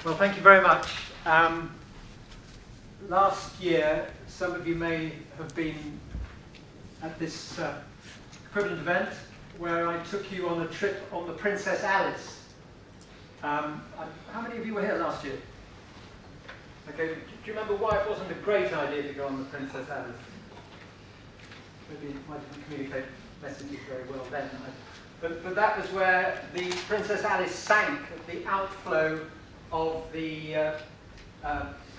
Well, thank you very much. Last year, some of you may have been at this equivalent event where I took you on a trip on the Princess Alice. How many of you were here last year? Okay, do you remember why it wasn't a great idea to go on the Princess Alice? Maybe I didn't communicate messages very well then. But that was where the Princess Alice sank at the outflow of the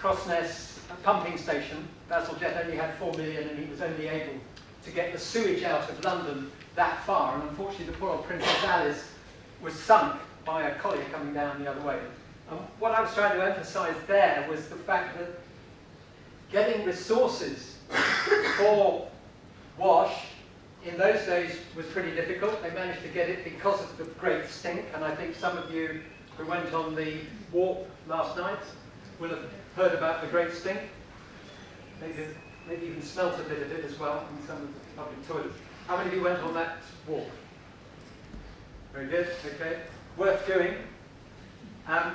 Crossness pumping station. Bazalgette only had 4 million and he was only able to get the sewage out of London that far. And unfortunately the poor old Princess Alice was sunk by a collier coming down the other way. And what I was trying to emphasise there was the fact that getting resources for WASH in those days was pretty difficult. They managed to get it because of the Great Stink, and I think some of you who went on the walk last night will have heard about the Great Stink. Maybe even smelt a bit of it as well in some of the public toilets. How many of you went on that walk? Very good, okay. Worth doing. And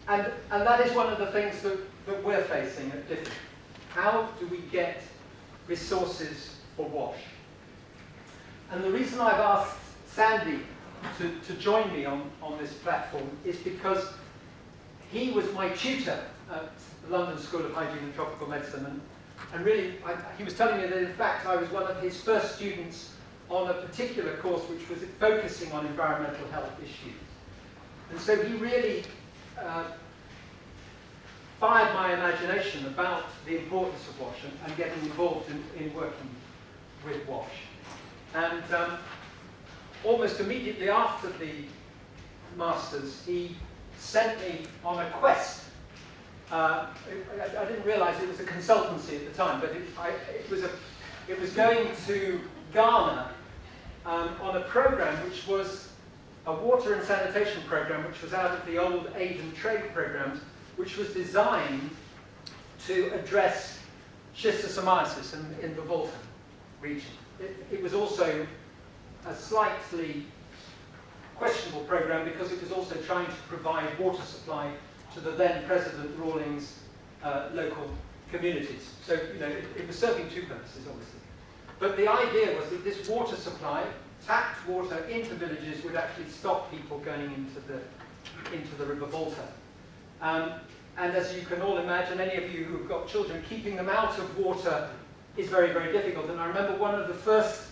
that is one of the things that we're facing at DFID. How do we get resources for WASH? And the reason I've asked Sandy to join me on this platform is because he was my tutor at the London School of Hygiene and Tropical Medicine, and really he was telling me that in fact I was one of his first students on a particular course which was focusing on environmental health issues. And so he really fired my imagination about the importance of WASH and getting involved in working with WASH. And almost immediately after the Masters, he sent me on a quest. I didn't realise it was a consultancy at the time, but it was going to Ghana on a programme which was a water and sanitation programme which was out of the old aid and trade programmes, which was designed to address schistosomiasis in the Volta region. It was also a slightly questionable programme because it was also trying to provide water supply to the then President Rawlings' local communities. So, you know, it was serving two purposes, obviously. But the idea was that this water supply, tapped water into villages, would actually stop people going into the River Volta. And as you can all imagine, any of you who've got children, keeping them out of water is very, very difficult. And I remember one of the first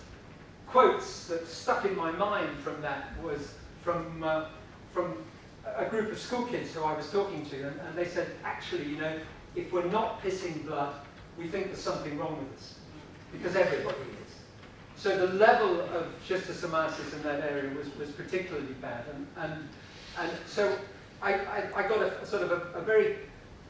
quotes that stuck in my mind from that was from a group of school kids who I was talking to, and they said, actually, you know, if we're not pissing blood, we think there's something wrong with us, because everybody is. So the level of schistosomiasis in that area was particularly bad, and so I got a sort of a very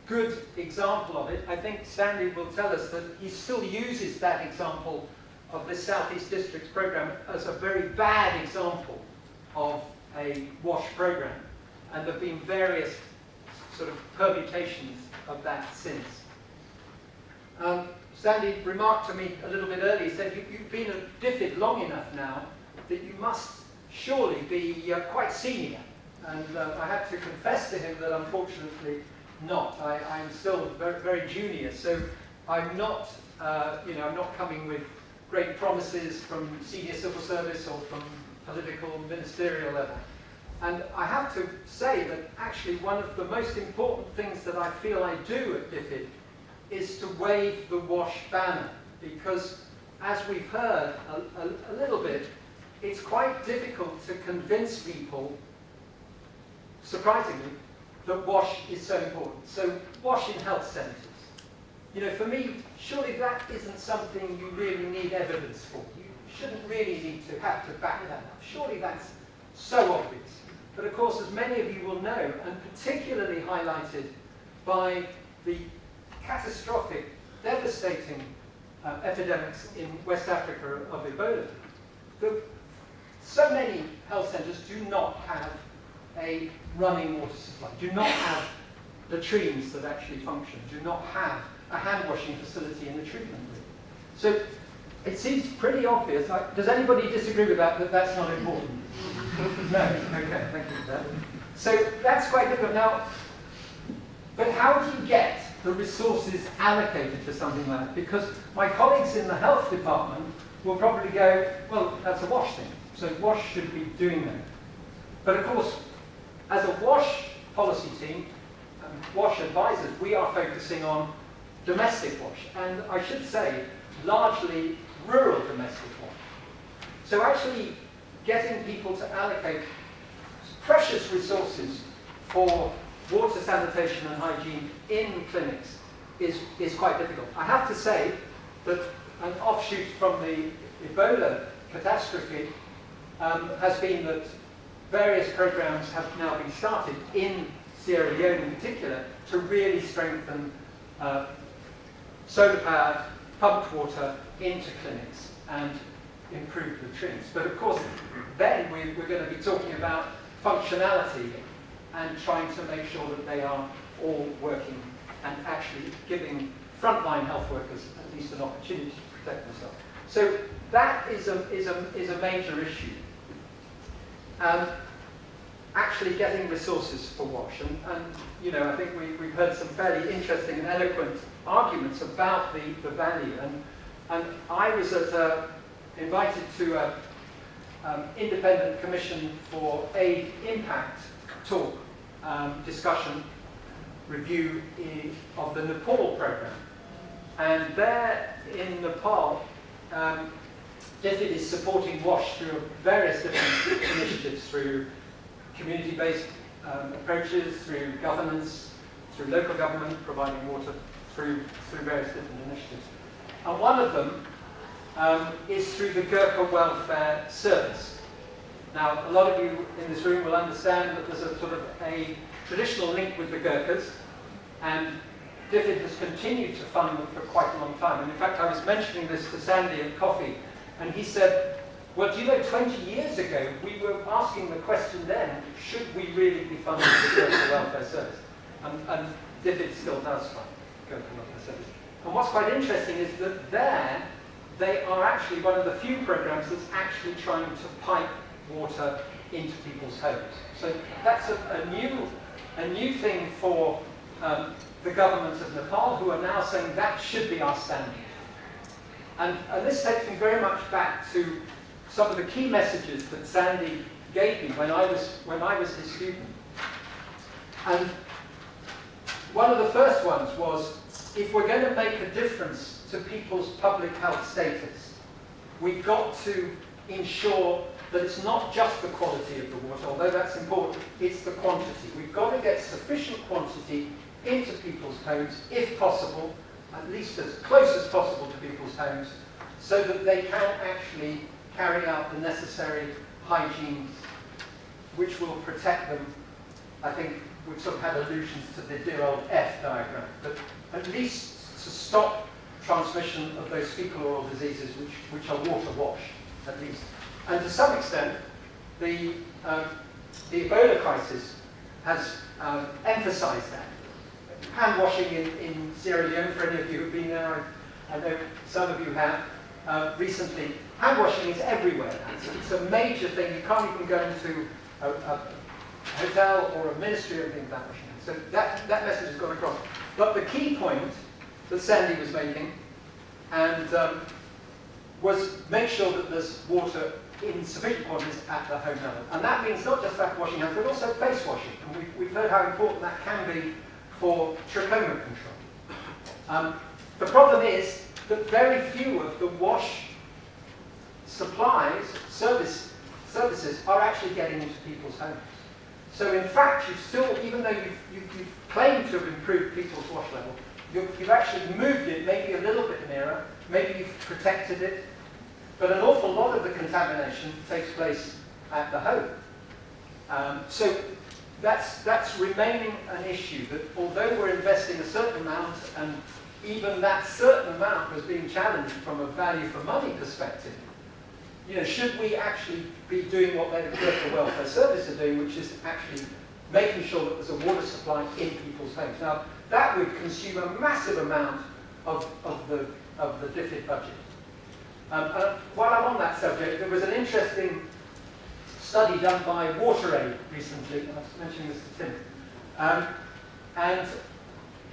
good example of it. I think Sandy will tell us that he still uses that example of the Southeast Districts programme as a very bad example of a WASH programme, and there have been various sort of permutations of that since. Sandy remarked to me a little bit earlier, he said, you've been at DFID long enough now that you must surely be quite senior. And I had to confess to him that unfortunately not. I'm still very, very junior, so I'm not, I'm not coming with great promises from senior civil service or from political ministerial level. And I have to say that actually one of the most important things that I feel I do at DFID is to wave the WASH banner, because as we've heard a little bit, it's quite difficult to convince people, surprisingly, that WASH is so important. So WASH in health centres. You know, for me, surely that isn't something you really need evidence for. You shouldn't really need to have to back that up. Surely that's so obvious. But of course, as many of you will know, and particularly highlighted by the catastrophic, devastating epidemics in West Africa of Ebola, so many health centres do not have a running water supply, do not have latrines that actually function, do not have a hand washing facility in the treatment room. So it seems pretty obvious. Does anybody disagree with that that's not important? No? Okay, thank you for that. So that's quite difficult. Now, But how do you get the resources allocated for something like that? Because my colleagues in the health department will probably go, well, that's a WASH thing, so WASH should be doing that. But of course, as a WASH policy team, WASH advisors, we are focusing on domestic WASH, and I should say, largely rural domestic WASH. So actually getting people to allocate precious resources for water, sanitation and hygiene in clinics is quite difficult. I have to say that an offshoot from the Ebola catastrophe has been that various programs have now been started in Sierra Leone in particular to really strengthen solar-powered pumped water into clinics and improve the treatments. But of course, then we're going to be talking about functionality and trying to make sure that they are all working and actually giving frontline health workers at least an opportunity to protect themselves. So that is a major issue. Actually getting resources for WASH. And you know, I think we've heard some fairly interesting and eloquent arguments about the value. And I was invited to an independent commission for aid impact talk, discussion, review of the Nepal program. And there in Nepal, DFID is supporting WASH through various different initiatives, through community-based approaches, through governance, through local government, providing water, through various different initiatives. And one of them is through the Gurkha Welfare Service. Now, a lot of you in this room will understand that there's a sort of a traditional link with the Gurkhas, and DFID has continued to fund them for quite a long time. And in fact, I was mentioning this to Sandy at coffee, and he said, well, do you know, 20 years ago, we were asking the question then, should we really be funding the Gurkha Welfare Service? And DFID still does fund Gurkha Welfare Service. And what's quite interesting is that there, they are actually one of the few programs that's actually trying to pipe water into people's homes. So that's a new thing for the government of Nepal, who are now saying that should be our standard. And this takes me very much back to some of the key messages that Sandy gave me when I was his student. And one of the first ones was, if we're going to make a difference to people's public health status, we've got to ensure that it's not just the quality of the water, although that's important, it's the quantity. We've got to get sufficient quantity into people's homes, if possible, at least as close as possible to people's homes, so that they can actually carry out the necessary hygiene which will protect them. I think we've sort of had allusions to the dear old F diagram, but at least to stop transmission of those fecal oral diseases which are water wash, at least. And to some extent, the Ebola crisis has emphasized that. Hand washing in Sierra Leone, for any of you who've been there, I know some of you have, recently, hand washing is everywhere now. It's a major thing. You can't even go into a hotel or a ministry or anything without washing hands. So that message has gone across. But the key point that Sandy was making was make sure that there's water in sufficient quantities at the home level. And that means not just that washing hands, but also face washing. And we've heard how important that can be for trachoma control. The problem is that very few of the WASH supplies, services, are actually getting into people's homes. So in fact, you've still, even though you've claimed to have improved people's WASH level, you've actually moved it maybe a little bit nearer, maybe you've protected it, but an awful lot of the contamination takes place at the home. So that's remaining an issue, that although we're investing a certain amount, and even that certain amount was being challenged from a value for money perspective, you know, should we actually be doing what the Gurkha Welfare Service are doing, which is actually making sure that there's a water supply in people's homes? Now, that would consume a massive amount of the DFID budget. While I'm on that subject, there was an interesting study done by WaterAid recently, and I was mentioning this to Tim. And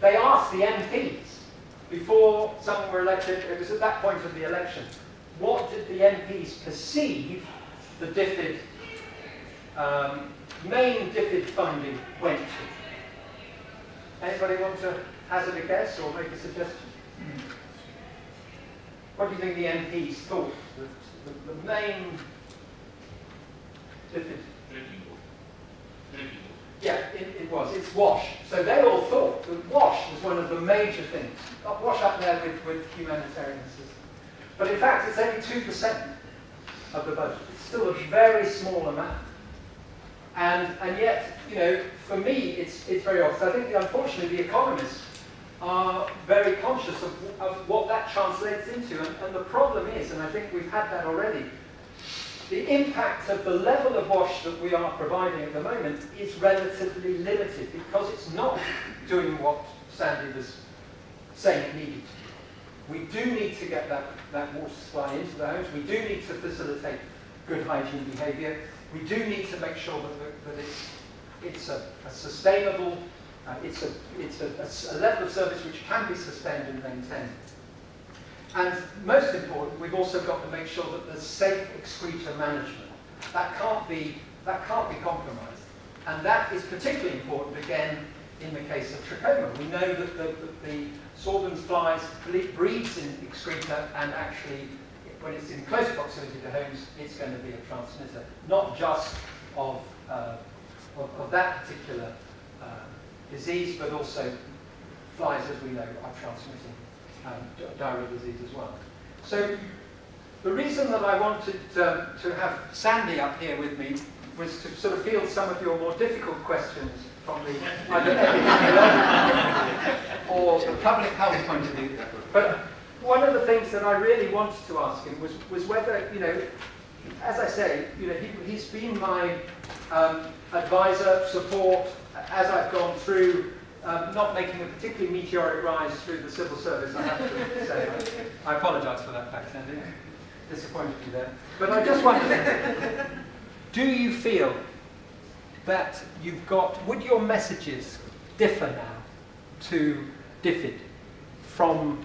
they asked the MPs, before someone were elected, it was at that point of the election, what did the MPs perceive the DFID, main DFID funding went to? Anybody want to hazard a guess or make a suggestion? What do you think the MPs thought the main DFID? Yeah, it was. It's WASH. So they all thought that WASH was one of the major things. WASH up there with humanitarian assistance. But in fact, it's only 2% of the budget. It's still a very small amount. And yet, you know, for me, it's very obvious. I think, unfortunately, the economists are very conscious of what that translates into. And the problem is, and I think we've had that already, the impact of the level of WASH that we are providing at the moment is relatively limited because it's not doing what Sandy was saying it needed to do. We do need to get that water supply into the homes. We do need to facilitate good hygiene behaviour. We do need to make sure that it's a sustainable, it's a level of service which can be sustained and maintained. And most important, we've also got to make sure that there's safe excreta management. That can't be compromised. And that is particularly important, again, in the case of trachoma. We know that the sorbens flies breeds in excreta, and actually, when it's in close proximity to homes, it's going to be a transmitter, not just of that particular disease, but also flies, as we know, are transmitting diarrheal disease as well. So the reason that I wanted to have Sandy up here with me was to sort of field some of your more difficult questions from the either epidemiological or the public health point of view. But one of the things that I really wanted to ask him was whether, you know, as I say, you know, he's been my advisor, support, as I've gone through not making a particularly meteoric rise through the civil service, I have to say. I apologise for that fact, Sandy. Disappointed you there. But I just wondered, do you feel that you've got, would your messages differ now to DFID from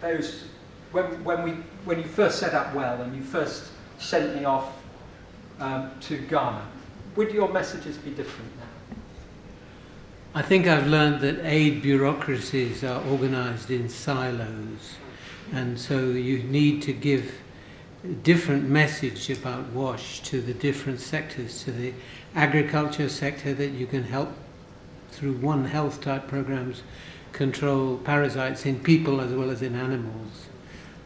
those, when you first set up well and you first sent me off to Ghana? Would your messages be different now? I think I've learned that aid bureaucracies are organised in silos, and so you need to give a different message about WASH to the different sectors, to the agriculture sector, that you can help through One Health type programs control parasites in people as well as in animals,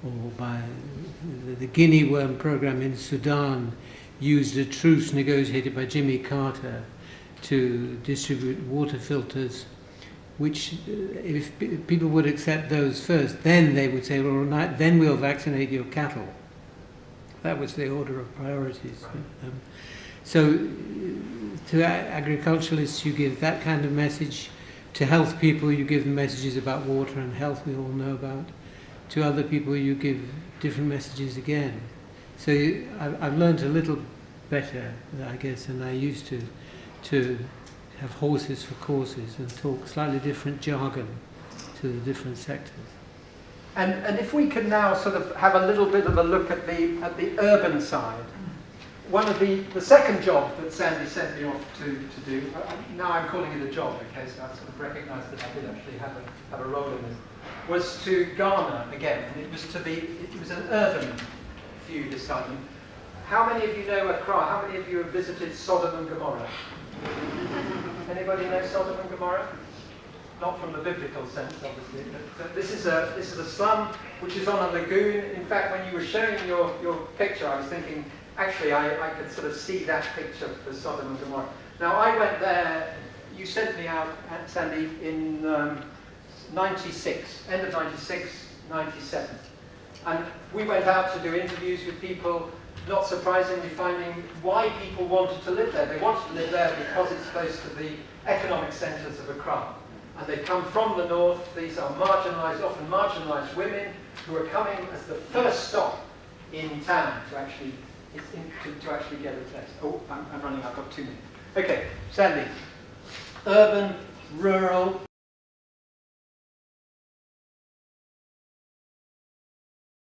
or by the guinea worm program in Sudan used a truce negotiated by Jimmy Carter to distribute water filters, which if people would accept those first, then they would say, well, then we'll vaccinate your cattle. That was the order of priorities. Right. So to agriculturalists you give that kind of message, to health people you give them messages about water and health we all know about, to other people you give different messages again. So I've learned a little better, I guess, than I used to have horses for courses and talk slightly different jargon to the different sectors. And if we can now sort of have a little bit of a look at the urban side, one of the second job that Sandy sent me off to do, now I'm calling it a job, okay, so I sort of recognise that I did actually have a role in this, was to Ghana again, and it was an urban view this time. How many of you know Accra? How many of you have visited Sodom and Gomorrah? Anybody know Sodom and Gomorrah? Not from the biblical sense, obviously, but this is a slum which is on a lagoon. In fact, when you were showing your picture, I was thinking, actually, I could sort of see that picture for Sodom and Gomorrah. Now, I went there, you sent me out, Sandy, in 96, end of 96, 97. And we went out to do interviews with people, not surprisingly finding why people wanted to live there. They wanted to live there because it's close to the economic centres of Accra. And they've come from the north. These are marginalised, often marginalised women who are coming as the first stop in town to actually get a test. Oh, I'm running, I've got 2 minutes. Okay, Sandy. Urban, rural,